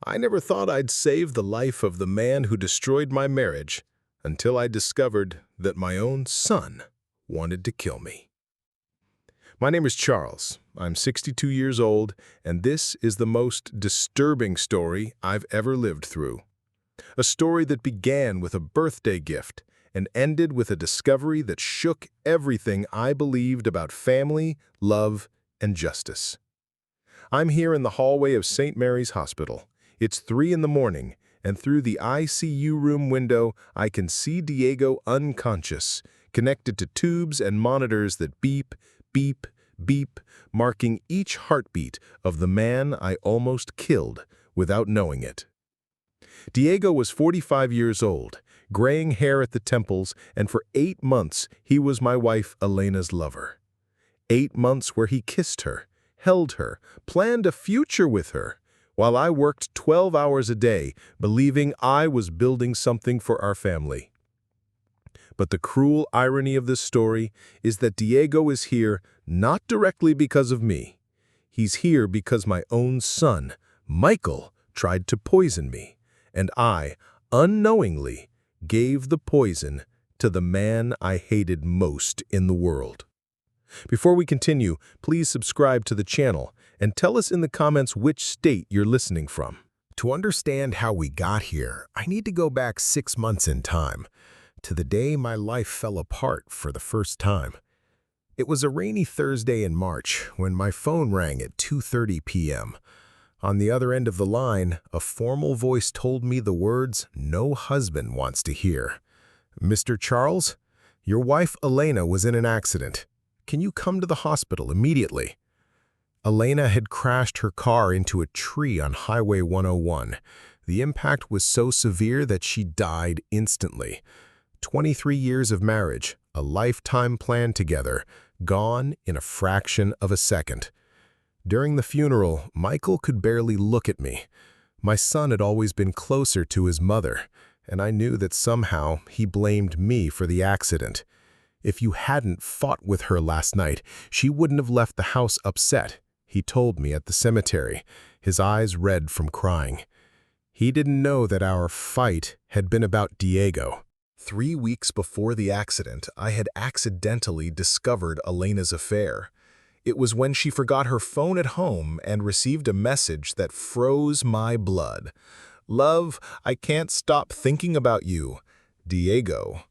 I never thought I'd save the life of the man who destroyed my marriage until I discovered that my own son wanted to kill me. My name is Charles. I'm 62 years old, and this is the most disturbing story I've ever lived through. A story that began with a birthday gift and ended with a discovery that shook everything I believed about family, love, and justice. I'm here in the hallway of St. Mary's Hospital. It's 3 in the morning, and through the ICU room window, I can see Diego unconscious, connected to tubes and monitors that beep, beep, beep, marking each heartbeat of the man I almost killed without knowing it. Diego was 45 years old, graying hair at the temples, and for 8 months he was my wife Elena's lover. 8 months where he kissed her, held her, planned a future with her, while I worked 12 hours a day, believing I was building something for our family. But the cruel irony of this story is that Diego is here not directly because of me. He's here because my own son, Michael, tried to poison me, and I, unknowingly, gave the poison to the man I hated most in the world. Before we continue, please subscribe to the channel and tell us in the comments which state you're listening from. To understand how we got here, I need to go back 6 months in time, to the day my life fell apart for the first time. It was a rainy Thursday in March when my phone rang at 2:30 p.m. On the other end of the line, a formal voice told me the words no husband wants to hear. "Mr. Charles, your wife Elena was in an accident. Can you come to the hospital immediately?" Elena had crashed her car into a tree on Highway 101. The impact was so severe that she died instantly. 23 years of marriage, a lifetime plan together, gone in a fraction of a second. During the funeral, Michael could barely look at me. My son had always been closer to his mother, and I knew that somehow he blamed me for the accident. "If you hadn't fought with her last night, she wouldn't have left the house upset," he told me at the cemetery, his eyes red from crying. He didn't know that our fight had been about Diego. 3 weeks before the accident, I had accidentally discovered Elena's affair. It was when she forgot her phone at home and received a message that froze my blood. "Love, I can't stop thinking about you. Diego."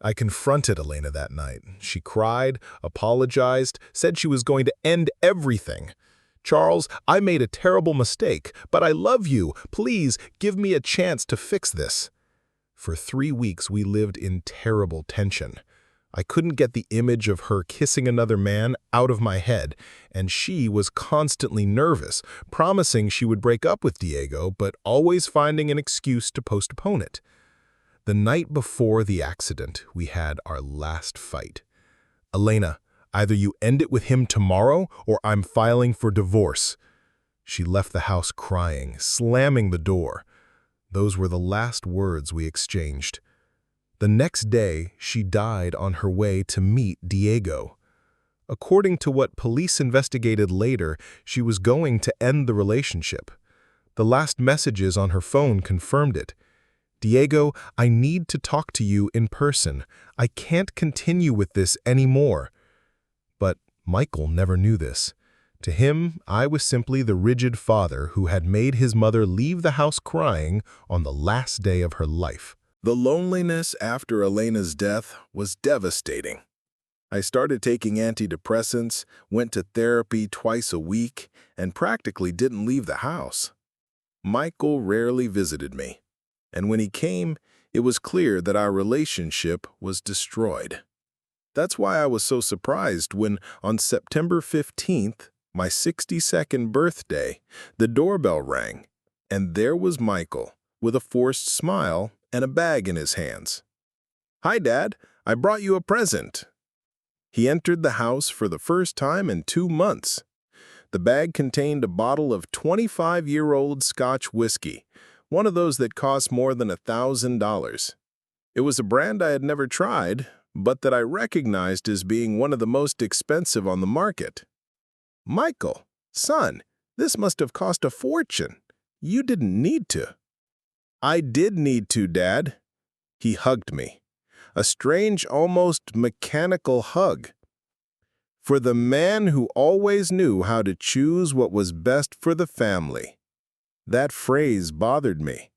I confronted Elena that night. She cried, apologized, said she was going to end everything. "Charles, I made a terrible mistake, but I love you. Please give me a chance to fix this." For 3 weeks, we lived in terrible tension. I couldn't get the image of her kissing another man out of my head, and she was constantly nervous, promising she would break up with Diego, but always finding an excuse to postpone it. The night before the accident, we had our last fight. "Elena, either you end it with him tomorrow or I'm filing for divorce." She left the house crying, slamming the door. Those were the last words we exchanged. The next day, she died on her way to meet Diego. According to what police investigated later, she was going to end the relationship. The last messages on her phone confirmed it. "Diego, I need to talk to you in person. I can't continue with this anymore." But Michael never knew this. To him, I was simply the rigid father who had made his mother leave the house crying on the last day of her life. The loneliness after Elena's death was devastating. I started taking antidepressants, went to therapy twice a week, and practically didn't leave the house. Michael rarely visited me, and when he came, it was clear that our relationship was destroyed. That's why I was so surprised when, on September 15th, my 62nd birthday, the doorbell rang, and there was Michael, with a forced smile and a bag in his hands. "Hi, Dad, I brought you a present." He entered the house for the first time in 2 months. The bag contained a bottle of 25-year-old Scotch whiskey, one of those that cost more than $1,000. It was a brand I had never tried, but that I recognized as being one of the most expensive on the market. "Michael, son, this must have cost a fortune. You didn't need to. I did need to, Dad. He hugged me. A strange, almost mechanical hug. For the man who always knew how to choose what was best for the family. That phrase bothered me.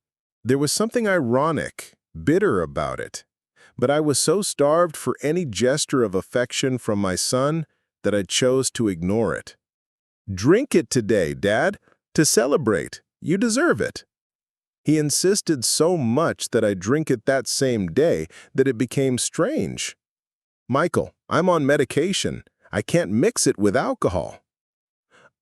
There was something ironic, bitter about it. But I was so starved for any gesture of affection from my son that I chose to ignore it. Drink it today, Dad, to celebrate. You deserve it. He insisted so much that I drink it that same day that it became strange. Michael, I'm on medication. I can't mix it with alcohol.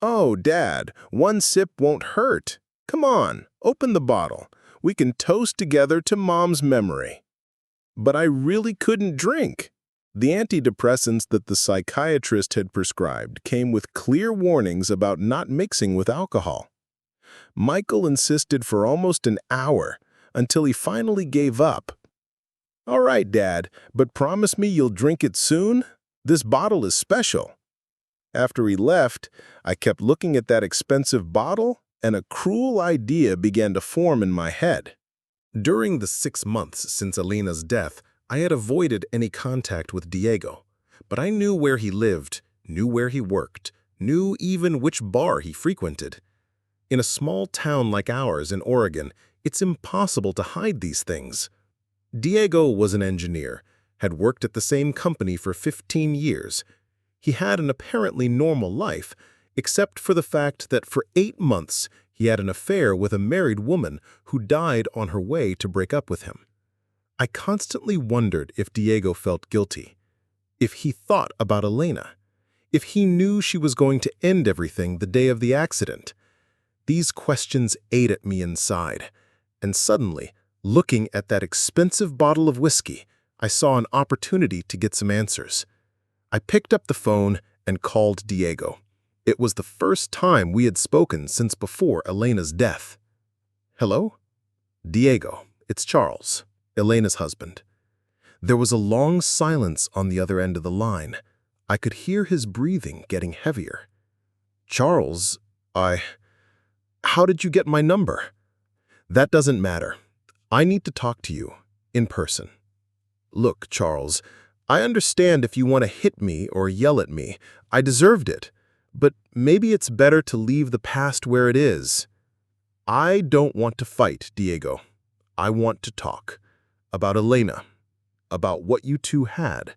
Oh, Dad, one sip won't hurt. Come on, open the bottle. We can toast together to Mom's memory. But I really couldn't drink. The antidepressants that the psychiatrist had prescribed came with clear warnings about not mixing with alcohol. Michael insisted for almost an hour until he finally gave up. All right, Dad, but promise me you'll drink it soon? This bottle is special. After he left, I kept looking at that expensive bottle, and a cruel idea began to form in my head. During the 6 months since Alina's death, I had avoided any contact with Diego, but I knew where he lived, knew where he worked, knew even which bar he frequented. In a small town like ours in Oregon, it's impossible to hide these things. Diego was an engineer, had worked at the same company for 15 years. He had an apparently normal life, except for the fact that for 8 months he had an affair with a married woman who died on her way to break up with him. I constantly wondered if Diego felt guilty, if he thought about Elena, if he knew she was going to end everything the day of the accident. These questions ate at me inside, and suddenly, looking at that expensive bottle of whiskey, I saw an opportunity to get some answers. I picked up the phone and called Diego. It was the first time we had spoken since before Elena's death. Hello? Diego, it's Charles, Elena's husband. There was a long silence on the other end of the line. I could hear his breathing getting heavier. Charles, how did you get my number? That doesn't matter. I need to talk to you, in person. Look, Charles, I understand if you want to hit me or yell at me. I deserved it. But maybe it's better to leave the past where it is. I don't want to fight, Diego. I want to talk. About Elena. About what you two had.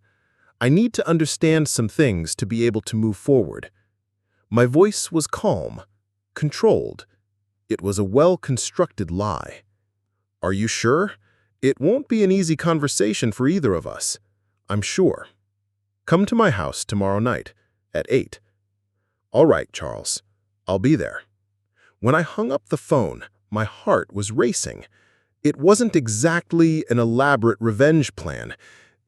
I need to understand some things to be able to move forward. My voice was calm, controlled. It was a well-constructed lie. Are you sure? It won't be an easy conversation for either of us. I'm sure. Come to my house tomorrow night at 8. All right, Charles. I'll be there. When I hung up the phone, my heart was racing. It wasn't exactly an elaborate revenge plan.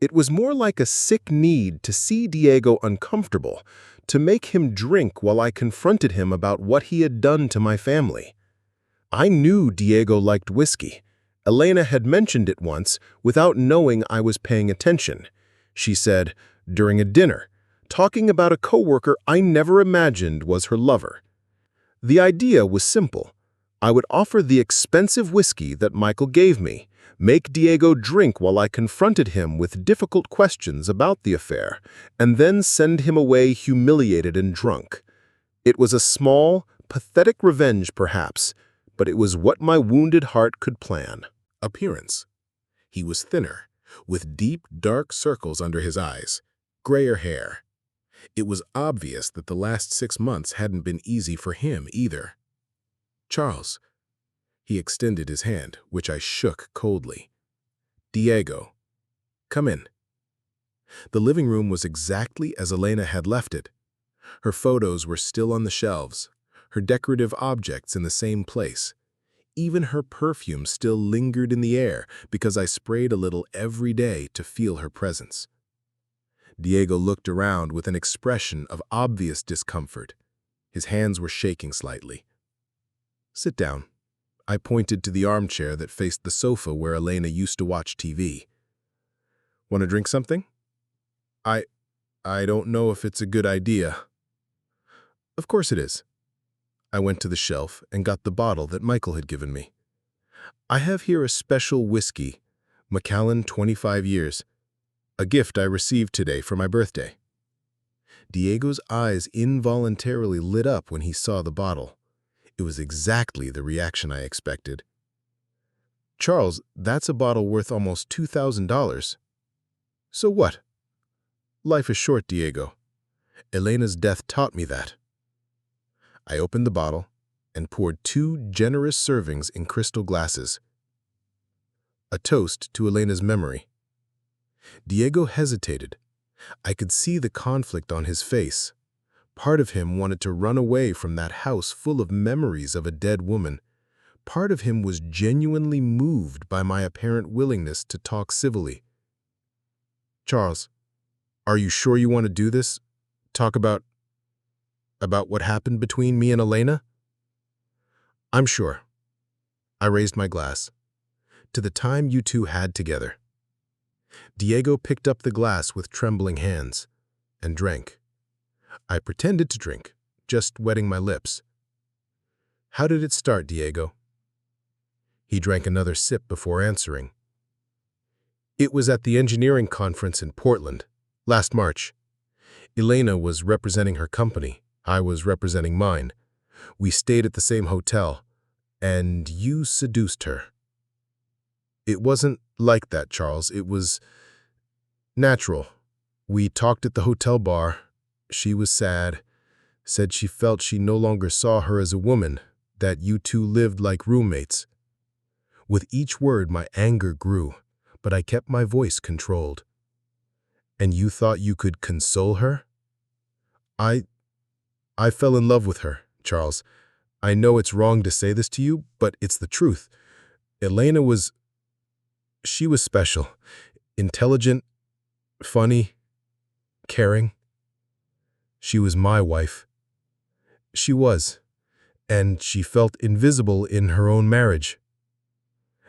It was more like a sick need to see Diego uncomfortable, to make him drink while I confronted him about what he had done to my family. I knew Diego liked whiskey. Elena had mentioned it once without knowing I was paying attention. She said, during a dinner, talking about a coworker I never imagined was her lover. The idea was simple. I would offer the expensive whiskey that Michael gave me, make Diego drink while I confronted him with difficult questions about the affair, and then send him away humiliated and drunk. It was a small, pathetic revenge perhaps, but it was what my wounded heart could plan. Appearance. He was thinner, with deep, dark circles under his eyes, grayer hair. It was obvious that the last 6 months hadn't been easy for him either. Charles. He extended his hand, which I shook coldly. Diego. Come in. The living room was exactly as Elena had left it. Her photos were still on the shelves, her decorative objects in the same place. Even her perfume still lingered in the air because I sprayed a little every day to feel her presence. Diego looked around with an expression of obvious discomfort. His hands were shaking slightly. Sit down. I pointed to the armchair that faced the sofa where Elena used to watch TV. Want to drink something? I don't know if it's a good idea. Of course it is. I went to the shelf and got the bottle that Michael had given me. I have here a special whiskey, Macallan 25 years, a gift I received today for my birthday. Diego's eyes involuntarily lit up when he saw the bottle. It was exactly the reaction I expected. Charles, that's a bottle worth almost $2,000. So what? Life is short, Diego. Elena's death taught me that. I opened the bottle and poured 2 generous servings in crystal glasses. A toast to Elena's memory. Diego hesitated. I could see the conflict on his face. Part of him wanted to run away from that house full of memories of a dead woman. Part of him was genuinely moved by my apparent willingness to talk civilly. Charles, are you sure you want to do this? Talk about what happened between me and Elena? I'm sure. I raised my glass. To the time you two had together. Diego picked up the glass with trembling hands and drank. I pretended to drink, just wetting my lips. How did it start, Diego? He drank another sip before answering. It was at the engineering conference in Portland, last March. Elena was representing her company. I was representing mine. We stayed at the same hotel, and you seduced her. It wasn't like that, Charles. It was natural. We talked at the hotel bar. She was sad, said she felt she no longer saw her as a woman, that you two lived like roommates. With each word, my anger grew, but I kept my voice controlled. And you thought you could console her? I fell in love with her, Charles. I know it's wrong to say this to you, but it's the truth. Elena she was special, intelligent, funny, caring. She was my wife. She was, and she felt invisible in her own marriage.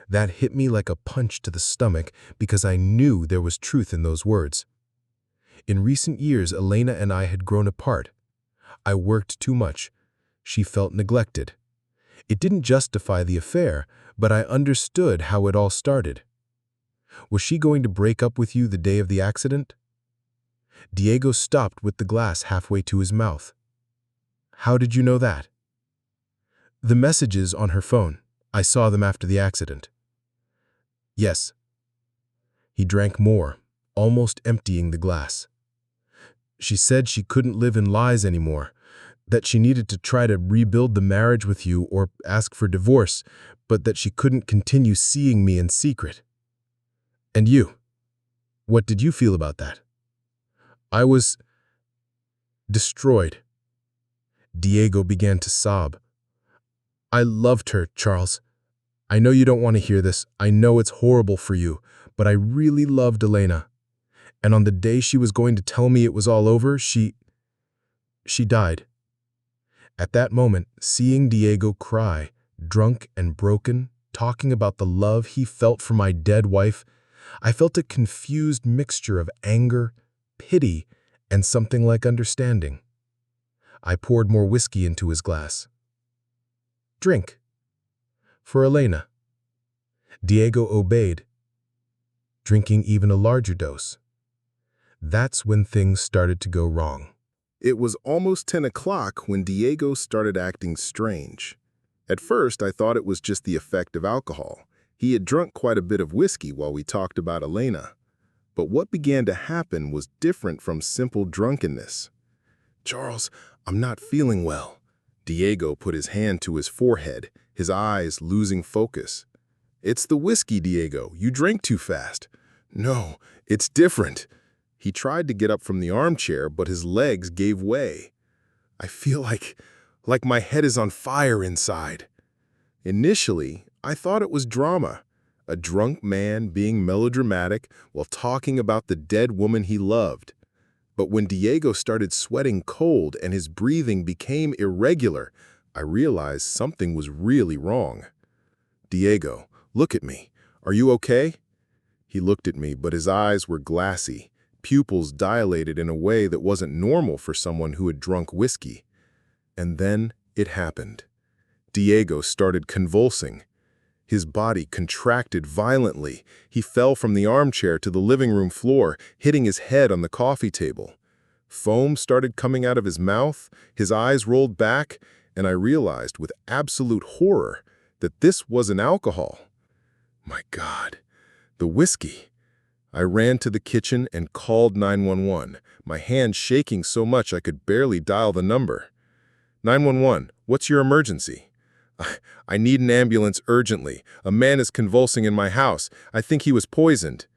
That hit me like a punch to the stomach because I knew there was truth in those words. In recent years, Elena and I had grown apart. I worked too much. She felt neglected. It didn't justify the affair, but I understood how it all started. Was she going to break up with you the day of the accident? Diego stopped with the glass halfway to his mouth. How did you know that? The messages on her phone. I saw them after the accident. Yes. He drank more, almost emptying the glass. She said she couldn't live in lies anymore, that she needed to try to rebuild the marriage with you or ask for divorce, but that she couldn't continue seeing me in secret. And you? What did you feel about that? I was destroyed. Diego began to sob. I loved her, Charles. I know you don't want to hear this. I know it's horrible for you, but I really loved Elena. And on the day she was going to tell me it was all over, she died. At that moment, seeing Diego cry, drunk and broken, talking about the love he felt for my dead wife, I felt a confused mixture of anger, pity, and something like understanding. I poured more whiskey into his glass. Drink. For Elena. Diego obeyed, drinking even a larger dose. That's when things started to go wrong. It was almost 10 o'clock when Diego started acting strange. At first, I thought it was just the effect of alcohol. He had drunk quite a bit of whiskey while we talked about Elena. But what began to happen was different from simple drunkenness. Charles, I'm not feeling well. Diego put his hand to his forehead, his eyes losing focus. It's the whiskey, Diego. You drank too fast. No, it's different. He tried to get up from the armchair, but his legs gave way. I feel like my head is on fire inside. Initially, I thought it was drama, a drunk man being melodramatic while talking about the dead woman he loved. But when Diego started sweating cold and his breathing became irregular, I realized something was really wrong. Diego, look at me. Are you okay? He looked at me, but his eyes were glassy, pupils dilated in a way that wasn't normal for someone who had drunk whiskey. And then It happened. Diego started convulsing. His body contracted violently. He fell from the armchair to the living room floor, hitting his head on the coffee table. Foam started coming out of his mouth, his eyes rolled back, and I realized with absolute horror that this wasn't alcohol. My God, the whiskey. I ran to the kitchen and called 911, my hand shaking so much I could barely dial the number. 911, what's your emergency? I need an ambulance urgently. A man is convulsing in my house. I think he was poisoned.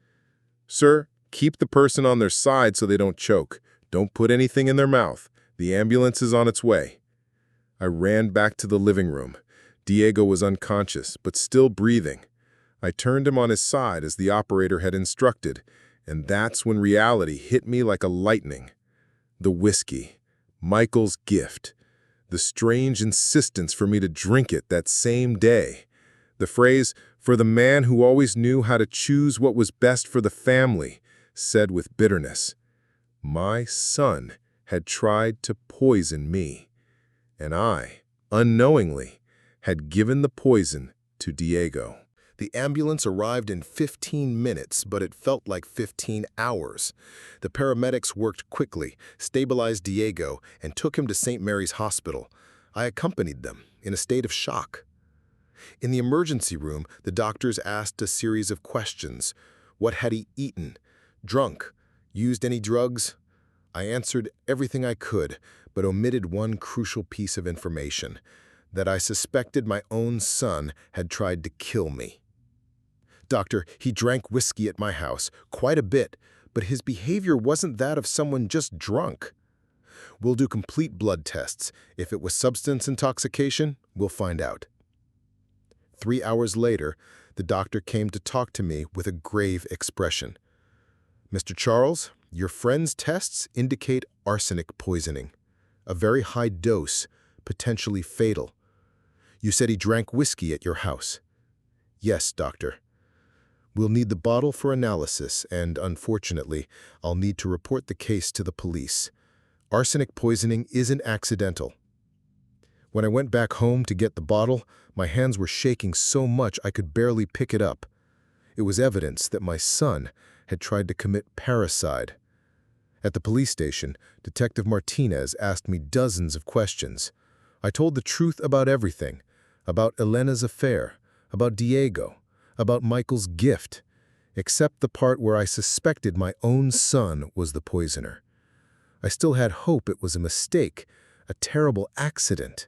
Sir, keep the person on their side so they don't choke. Don't put anything in their mouth. The ambulance is on its way. I ran back to the living room. Diego was unconscious, but still breathing. I turned him on his side as the operator had instructed, and that's when reality hit me like a lightning. The whiskey, Michael's gift. The strange insistence for me to drink it that same day. The phrase, "for the man who always knew how to choose what was best for the family," said with bitterness. My son had tried to poison me, and I, unknowingly, had given the poison to Diego. The ambulance arrived in 15 minutes, but it felt like 15 hours. The paramedics worked quickly, stabilized Diego, and took him to St. Mary's Hospital. I accompanied them, in a state of shock. In the emergency room, the doctors asked a series of questions. What had he eaten? Drunk? Used any drugs? I answered everything I could, but omitted one crucial piece of information, that I suspected my own son had tried to kill me. Doctor, he drank whiskey at my house, quite a bit, but his behavior wasn't that of someone just drunk. We'll do complete blood tests. If it was substance intoxication, we'll find out. 3 hours later, the doctor came to talk to me with a grave expression. Mr. Charles, your friend's tests indicate arsenic poisoning. A very high dose, potentially fatal. You said he drank whiskey at your house. Yes, doctor. We'll need the bottle for analysis, and unfortunately, I'll need to report the case to the police. Arsenic poisoning isn't accidental. When I went back home to get the bottle, my hands were shaking so much I could barely pick it up. It was evidence that my son had tried to commit parricide. At the police station, Detective Martinez asked me dozens of questions. I told the truth about everything, about Elena's affair, about Diego, about Michael's gift, except the part where I suspected my own son was the poisoner. I still had hope it was a mistake, a terrible accident.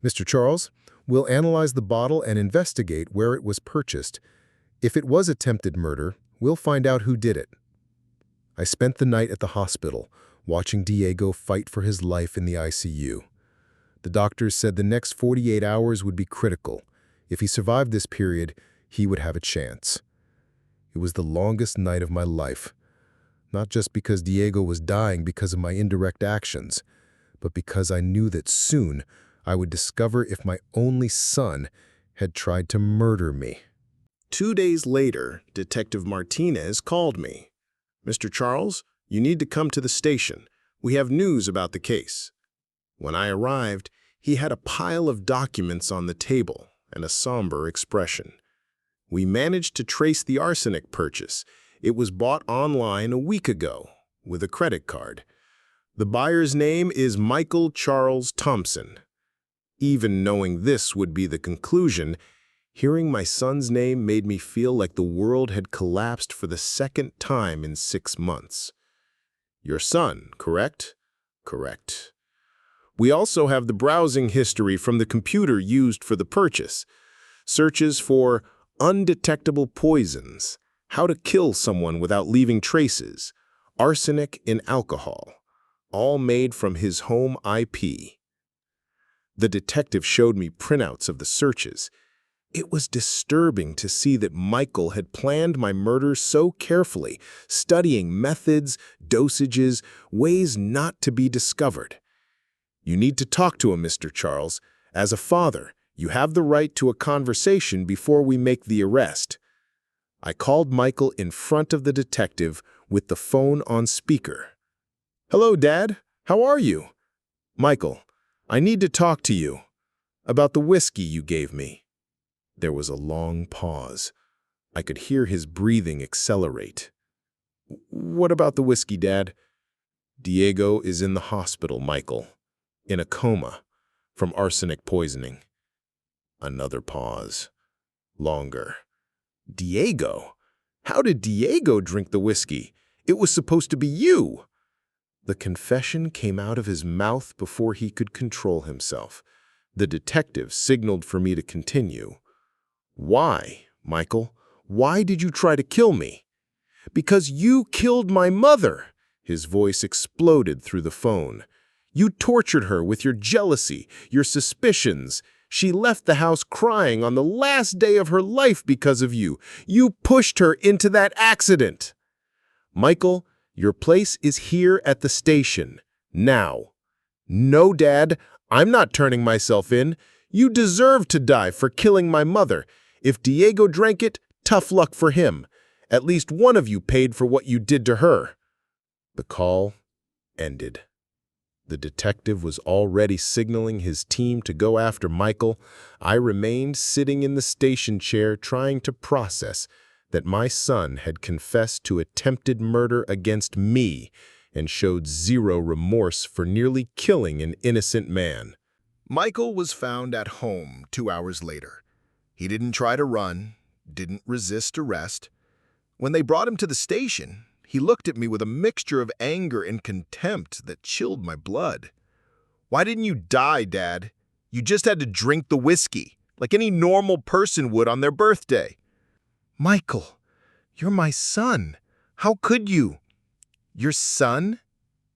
Mr. Charles, we'll analyze the bottle and investigate where it was purchased. If it was attempted murder, we'll find out who did it. I spent the night at the hospital, watching Diego fight for his life in the ICU. The doctors said the next 48 hours would be critical. If he survived this period, he would have a chance. It was the longest night of my life, not just because Diego was dying because of my indirect actions, but because I knew that soon I would discover if my only son had tried to murder me. 2 days later, Detective Martinez called me. Mr. Charles, you need to come to the station. We have news about the case. When I arrived, he had a pile of documents on the table and a somber expression. We managed to trace the arsenic purchase. It was bought online a week ago with a credit card. The buyer's name is Michael Charles Thompson. Even knowing this would be the conclusion, hearing my son's name made me feel like the world had collapsed for the second time in 6 months. Your son, correct? Correct. We also have the browsing history from the computer used for the purchase. Searches for undetectable poisons, how to kill someone without leaving traces, arsenic in alcohol, all made from his home IP. The detective showed me printouts of the searches. It was disturbing to see that Michael had planned my murder so carefully, studying methods, dosages, ways not to be discovered. You need to talk to him, Mr. Charles. As a father, you have the right to a conversation before we make the arrest. I called Michael in front of the detective with the phone on speaker. Hello, Dad. How are you? Michael, I need to talk to you about the whiskey you gave me." There was a long pause. I could hear his breathing accelerate. "What about the whiskey, Dad?" "Diego is in the hospital, Michael. In a coma from arsenic poisoning." Another pause. Longer. "Diego? How did Diego drink the whiskey? It was supposed to be you." The confession came out of his mouth before he could control himself. The detective signaled for me to continue. "Why, Michael? Why did you try to kill me?" "Because you killed my mother!" His voice exploded through the phone. "You tortured her with your jealousy, your suspicions. She left the house crying on the last day of her life because of you. You pushed her into that accident." "Michael, your place is here at the station. Now." "No, Dad, I'm not turning myself in. You deserve to die for killing my mother. If Diego drank it, tough luck for him. At least one of you paid for what you did to her." The call ended. The detective was already signaling his team to go after Michael. I remained sitting in the station chair trying to process that my son had confessed to attempted murder against me and showed zero remorse for nearly killing an innocent man. Michael was found at home 2 hours later. He didn't try to run, didn't resist arrest. When they brought him to the station, he looked at me with a mixture of anger and contempt that chilled my blood. "Why didn't you die, Dad? You just had to drink the whiskey, like any normal person would on their birthday." "Michael, you're my son. How could you?" "Your son?"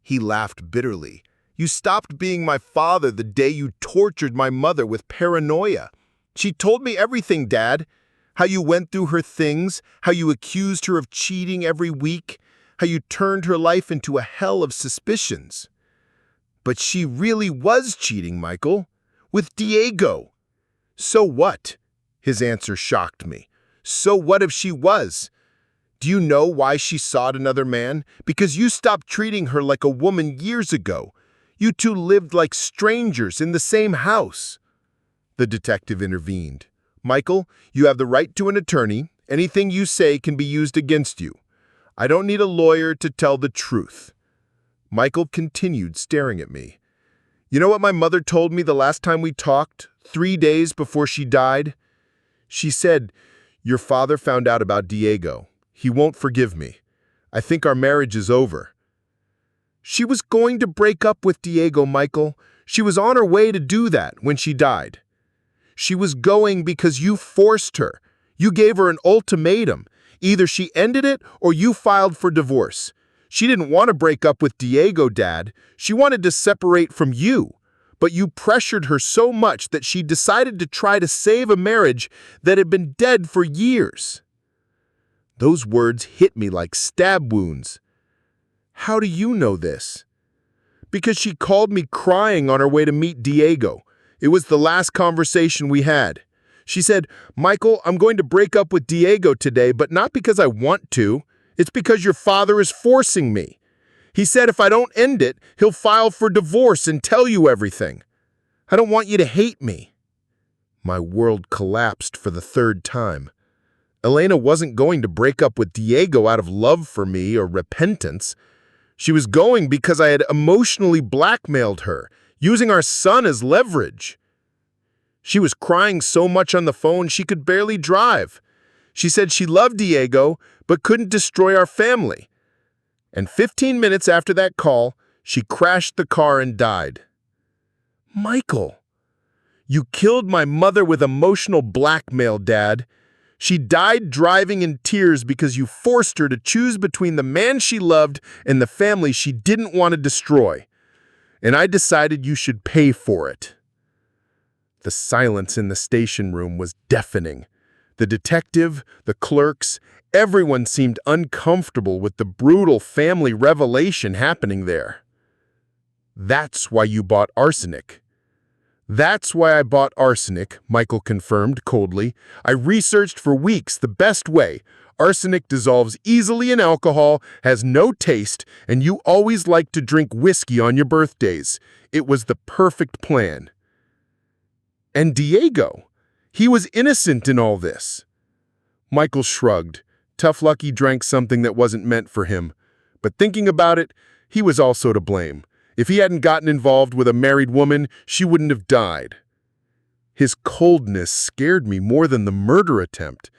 He laughed bitterly. "You stopped being my father the day you tortured my mother with paranoia. She told me everything, Dad. How you went through her things, how you accused her of cheating every week, how you turned her life into a hell of suspicions." "But she really was cheating, Michael. With Diego." "So what?" His answer shocked me. "So what if she was? Do you know why she sought another man? Because you stopped treating her like a woman years ago. You two lived like strangers in the same house." The detective intervened. "Michael, you have the right to an attorney. Anything you say can be used against you. I don't need a lawyer to tell the truth." Michael continued staring at me. "You know what my mother told me the last time we talked, 3 days before she died? She said, 'Your father found out about Diego. He won't forgive me. I think our marriage is over.' She was going to break up with Diego, Michael. She was on her way to do that when she died. She was going because you forced her. You gave her an ultimatum. Either she ended it or you filed for divorce. She didn't want to break up with Diego, Dad. She wanted to separate from you. But you pressured her so much that she decided to try to save a marriage that had been dead for years." Those words hit me like stab wounds. "How do you know this?" "Because she called me crying on her way to meet Diego. It was the last conversation we had. She said, 'Michael, I'm going to break up with Diego today, but not because I want to. It's because your father is forcing me. He said if I don't end it, he'll file for divorce and tell you everything. I don't want you to hate me.'" My world collapsed for the third time. Elena wasn't going to break up with Diego out of love for me or repentance. She was going because I had emotionally blackmailed her, using our son as leverage. She was crying so much on the phone she could barely drive. She said she loved Diego, but couldn't destroy our family. And 15 minutes after that call, she crashed the car and died. "Michael, you killed my mother with emotional blackmail, Dad. She died driving in tears because you forced her to choose between the man she loved and the family she didn't want to destroy. And I decided you should pay for it." The silence in the station room was deafening. The detective, the clerks, everyone seemed uncomfortable with the brutal family revelation happening there. "That's why you bought arsenic." "That's why I bought arsenic," Michael confirmed coldly. "I researched for weeks the best way. Arsenic dissolves easily in alcohol, has no taste, and you always like to drink whiskey on your birthdays. It was the perfect plan. And Diego, he was innocent in all this. Michael shrugged. Tough luck he drank something that wasn't meant for him. But thinking about it, he was also to blame. If he hadn't gotten involved with a married woman, she wouldn't have died. His coldness scared me more than the murder attempt.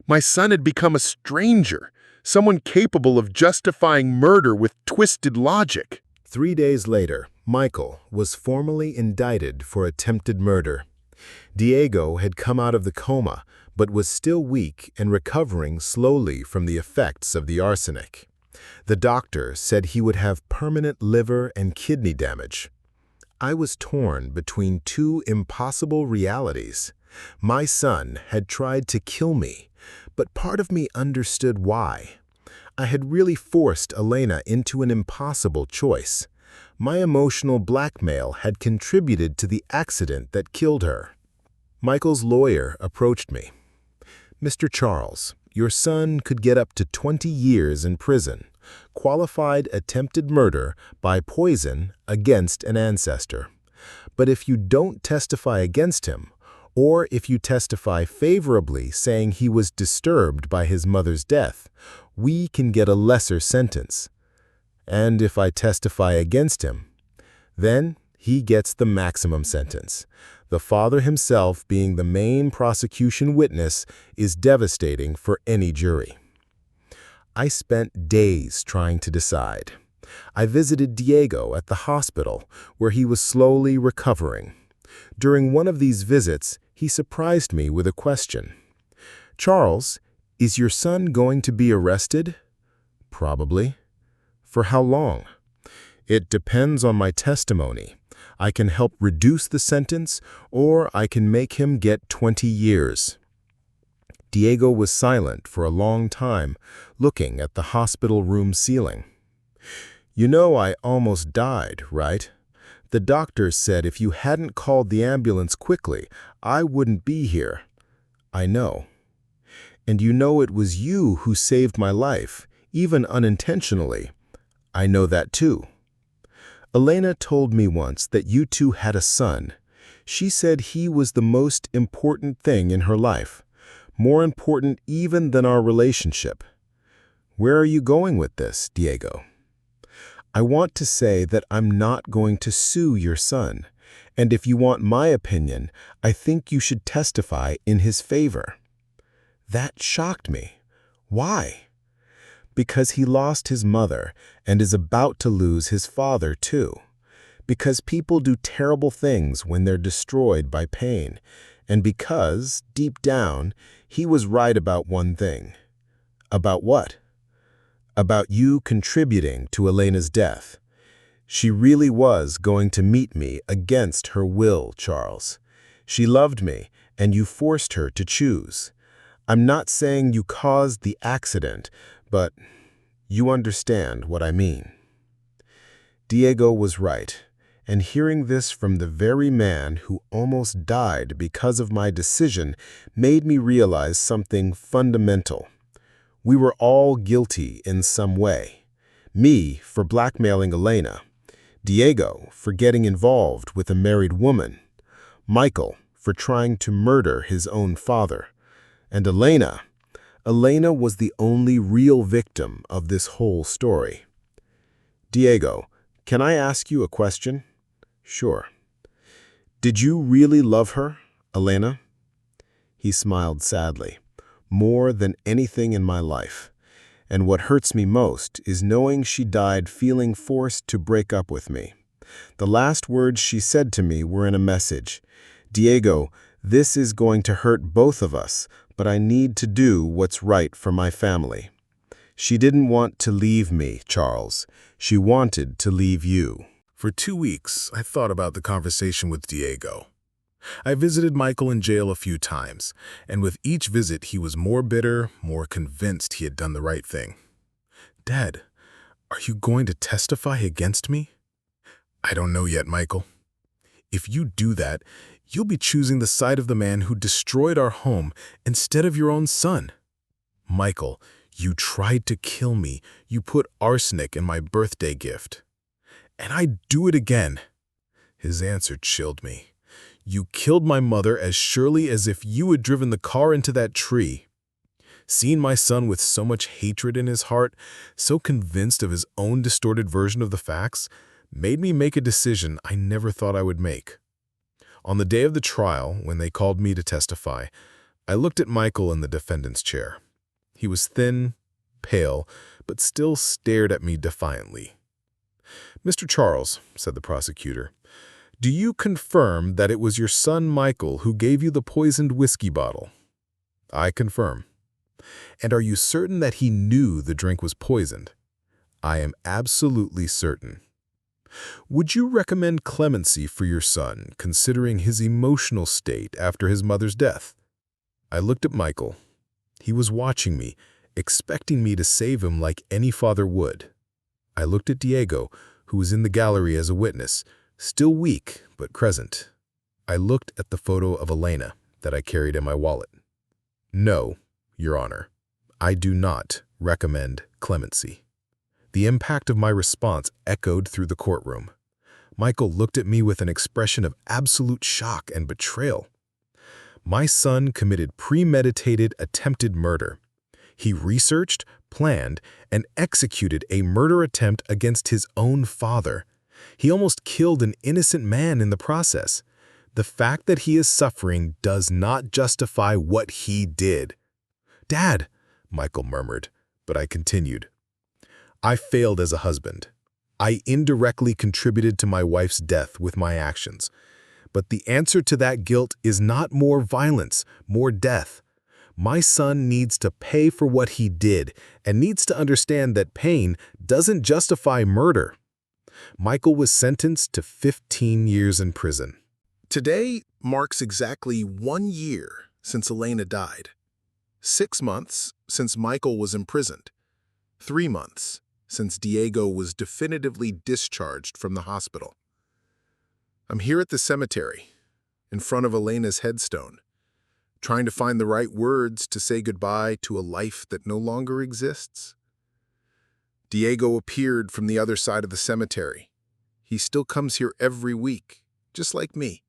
My son had become a stranger, someone capable of justifying murder with twisted logic. 3 days later, Michael was formally indicted for attempted murder. Diego had come out of the coma, but was still weak and recovering slowly from the effects of the arsenic. The doctor said he would have permanent liver and kidney damage. I was torn between two impossible realities. My son had tried to kill me, but part of me understood why. I had really forced Elena into an impossible choice. My emotional blackmail had contributed to the accident that killed her. Michael's lawyer approached me. "Mr. Charles, your son could get up to 20 years in prison. Qualified attempted murder by poison against an ancestor. But if you don't testify against him, or if you testify favorably saying he was disturbed by his mother's death, we can get a lesser sentence. And if I testify against him, then he gets the maximum sentence. The father himself, being the main prosecution witness, is devastating for any jury." I spent days trying to decide. I visited Diego at the hospital, where he was slowly recovering. During one of these visits, he surprised me with a question. "Charles, is your son going to be arrested?" "Probably." "For how long?" "It depends on my testimony. I can help reduce the sentence, or I can make him get 20 years. Diego was silent for a long time, looking at the hospital room ceiling. "You know I almost died, right? The doctor said if you hadn't called the ambulance quickly, I wouldn't be here." "I know." "And you know it was you who saved my life, even unintentionally." "I know that too." "Elena told me once that you two had a son. She said he was the most important thing in her life, more important even than our relationship." "Where are you going with this, Diego?" "I want to say that I'm not going to sue your son, and if you want my opinion, I think you should testify in his favor." That shocked me. "Why?" "Because he lost his mother and is about to lose his father too. Because people do terrible things when they're destroyed by pain, and because, deep down, he was right about one thing." "About what?" "About you contributing to Elena's death. She really was going to meet me against her will, Charles. She loved me, and you forced her to choose. I'm not saying you caused the accident, but you understand what I mean." Diego was right, and hearing this from the very man who almost died because of my decision made me realize something fundamental. We were all guilty in some way. Me for blackmailing Elena, Diego for getting involved with a married woman, Michael for trying to murder his own father, and Elena was the only real victim of this whole story. "Diego, can I ask you a question?" "Sure." "Did you really love her, Elena?" He smiled sadly. "More than anything in my life. And what hurts me most is knowing she died feeling forced to break up with me. The last words she said to me were in a message. 'Diego, this is going to hurt both of us, but I need to do what's right for my family.' She didn't want to leave me, Charles. She wanted to leave you." For 2 weeks, I thought about the conversation with Diego. I visited Michael in jail a few times, and with each visit he was more bitter, more convinced he had done the right thing. "Dad, are you going to testify against me?" "I don't know yet, Michael. If you do that, you'll be choosing the side of the man who destroyed our home instead of your own son." Michael, you tried to kill me. You put arsenic in my birthday gift. And I'd do it again. His answer chilled me. You killed my mother as surely as if you had driven the car into that tree. Seeing my son with so much hatred in his heart, so convinced of his own distorted version of the facts, made me make a decision I never thought I would make. On the day of the trial, when they called me to testify, I looked at Michael in the defendant's chair. He was thin, pale, but still stared at me defiantly. "Mr. Charles," said the prosecutor, "do you confirm that it was your son Michael who gave you the poisoned whiskey bottle?" "I confirm." "And are you certain that he knew the drink was poisoned?" "I am absolutely certain." "Would you recommend clemency for your son, considering his emotional state after his mother's death?" I looked at Michael. He was watching me, expecting me to save him like any father would. I looked at Diego, who was in the gallery as a witness, still weak but present. I looked at the photo of Elena that I carried in my wallet. "No, Your Honor, I do not recommend clemency." The impact of my response echoed through the courtroom. Michael looked at me with an expression of absolute shock and betrayal. My son committed premeditated attempted murder. He researched, planned, and executed a murder attempt against his own father. He almost killed an innocent man in the process. The fact that he is suffering does not justify what he did. "Dad," Michael murmured, but I continued. "I failed as a husband. I indirectly contributed to my wife's death with my actions. But the answer to that guilt is not more violence, more death. My son needs to pay for what he did and needs to understand that pain doesn't justify murder." Michael was sentenced to 15 years in prison. Today marks exactly 1 year since Elena died. 6 months since Michael was imprisoned. 3 months since Diego was definitively discharged from the hospital. I'm here at the cemetery, in front of Elena's headstone, trying to find the right words to say goodbye to a life that no longer exists. Diego appeared from the other side of the cemetery. He still comes here every week, just like me.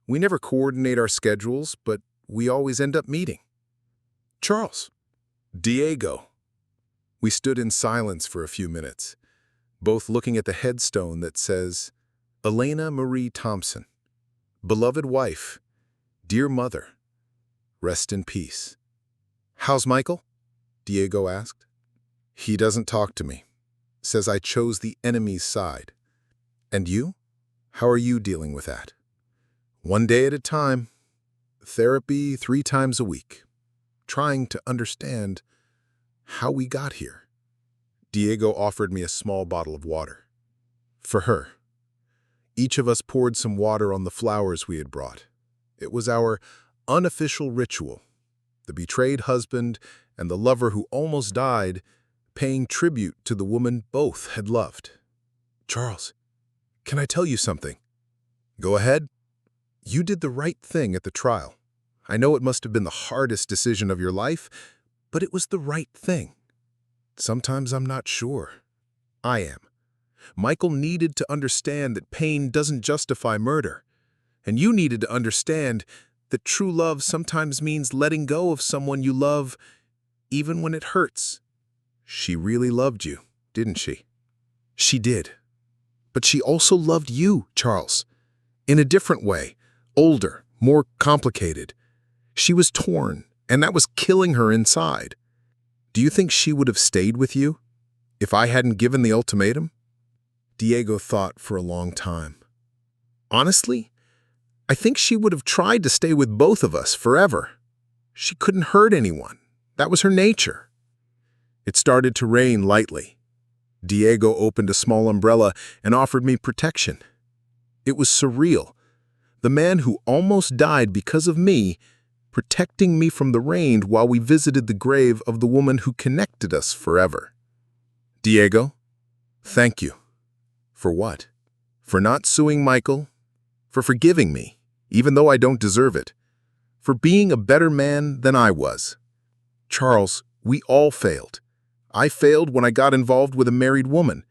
We never coordinate our schedules, but we always end up meeting. "Charles." "Diego." We stood in silence for a few minutes, both looking at the headstone that says, "Elena Marie Thompson, beloved wife, dear mother, rest in peace." "How's Michael?" Diego asked. "He doesn't talk to me. Says I chose the enemy's side. And you? How are you dealing with that?" "One day at a time. Therapy 3 times a week. Trying to understand how we got here." Diego offered me a small bottle of water. "For her." Each of us poured some water on the flowers we had brought. It was our unofficial ritual. The betrayed husband and the lover who almost died, paying tribute to the woman both had loved. "Charles, can I tell you something?" "Go ahead." "You did the right thing at the trial. I know it must have been the hardest decision of your life, but it was the right thing." "Sometimes I'm not sure." "I am. Michael needed to understand that pain doesn't justify murder. And you needed to understand that true love sometimes means letting go of someone you love, even when it hurts." "She really loved you, didn't she?" "She did. But she also loved you, Charles. In a different way, older, more complicated. She was torn, and that was killing her inside. Do you think she would have stayed with you if I hadn't given the ultimatum?" Diego thought for a long time. "Honestly, I think she would have tried to stay with both of us forever. She couldn't hurt anyone. That was her nature." It started to rain lightly. Diego opened a small umbrella and offered me protection. It was surreal. The man who almost died because of me, protecting me from the rain while we visited the grave of the woman who connected us forever. "Diego, thank you." "For what?" "For not suing Michael, for forgiving me, even though I don't deserve it, for being a better man than I was." "Charles, We all failed. I failed when I got involved with a married woman.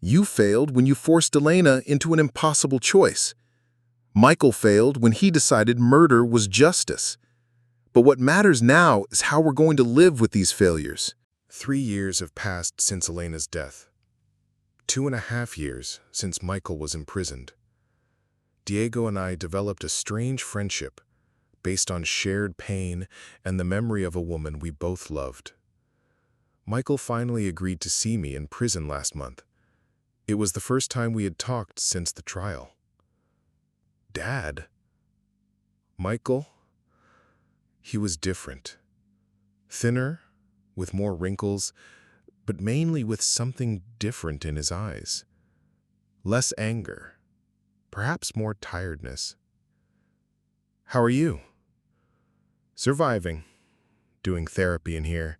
You failed when you forced Elena into an impossible choice. Michael failed when he decided murder was justice. But what matters now is how we're going to live with these failures. 3 years have passed since Elena's death. 2.5 years since Michael was imprisoned. Diego and I developed a strange friendship based on shared pain and the memory of a woman we both loved. Michael finally agreed to see me in prison last month. It was the first time we had talked since the trial. Dad? Michael? He was different. Thinner, with more wrinkles, but mainly with something different in his eyes. Less anger, perhaps more tiredness. How are you? Surviving. Doing therapy in here.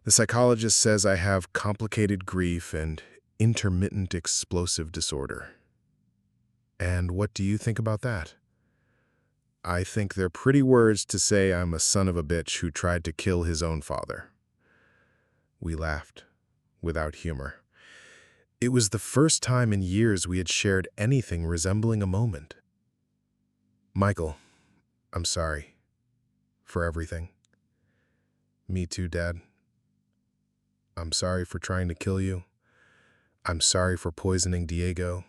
The psychologist says I have complicated grief and intermittent explosive disorder. And what do you think about that? I think they're pretty words to say I'm a son of a bitch who tried to kill his own father. We laughed, without humor. It was the first time in years we had shared anything resembling a moment. Michael, I'm sorry for everything. Me too, Dad. I'm sorry for trying to kill you. I'm sorry for poisoning Diego.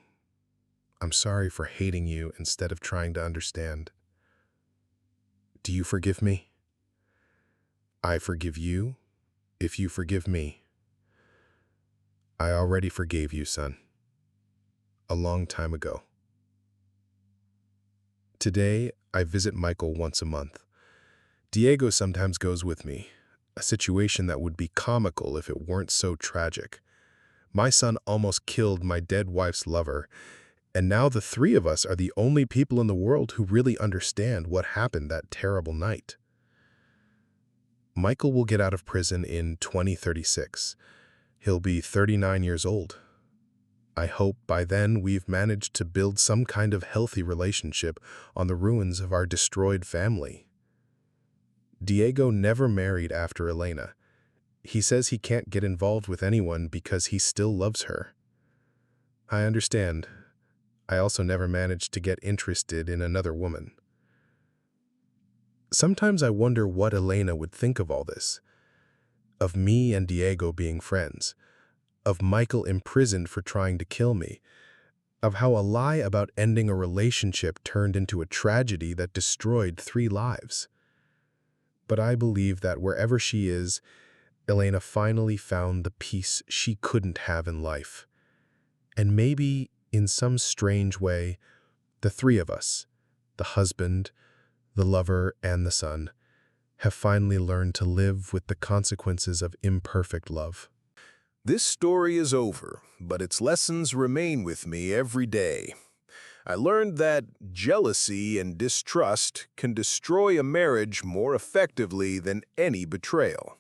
I'm sorry for hating you instead of trying to understand. Do you forgive me? I forgive you if you forgive me. I already forgave you, son. A long time ago. Today, I visit Michael once a month. Diego sometimes goes with me, a situation that would be comical if it weren't so tragic. My son almost killed my dead wife's lover, and now the three of us are the only people in the world who really understand what happened that terrible night. Michael will get out of prison in 2036. He'll be 39 years old. I hope by then we've managed to build some kind of healthy relationship on the ruins of our destroyed family. Diego never married after Elena. He says he can't get involved with anyone because he still loves her. I understand. I also never managed to get interested in another woman. Sometimes I wonder what Elena would think of all this. Of me and Diego being friends. Of Michael imprisoned for trying to kill me. Of how a lie about ending a relationship turned into a tragedy that destroyed 3 lives. But I believe that wherever she is, Elena finally found the peace she couldn't have in life. And maybe, in some strange way, the 3 of us, the husband, the lover, and the son, have finally learned to live with the consequences of imperfect love. This story is over, but its lessons remain with me every day. I learned that jealousy and distrust can destroy a marriage more effectively than any betrayal.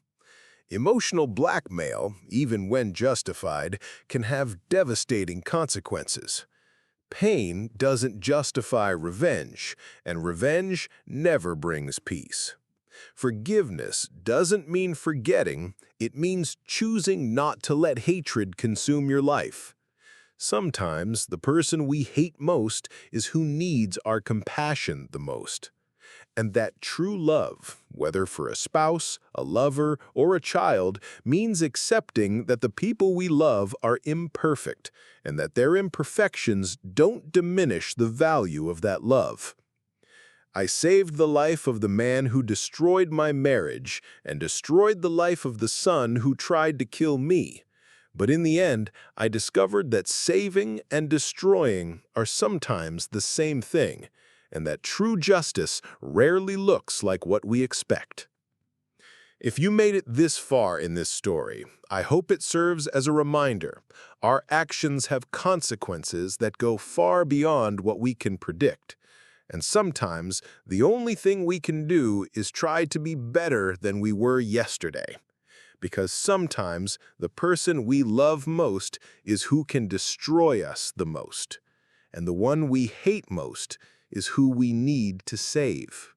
Emotional blackmail, even when justified, can have devastating consequences. Pain doesn't justify revenge, and revenge never brings peace. Forgiveness doesn't mean forgetting, it means choosing not to let hatred consume your life. Sometimes the person we hate most is who needs our compassion the most. And that true love, whether for a spouse, a lover, or a child, means accepting that the people we love are imperfect and that their imperfections don't diminish the value of that love. I saved the life of the man who destroyed my marriage and destroyed the life of the son who tried to kill me. But in the end, I discovered that saving and destroying are sometimes the same thing, and that true justice rarely looks like what we expect. If you made it this far in this story, I hope it serves as a reminder. Our actions have consequences that go far beyond what we can predict. And sometimes, the only thing we can do is try to be better than we were yesterday. Because sometimes, the person we love most is who can destroy us the most. And the one we hate most is who we need to save.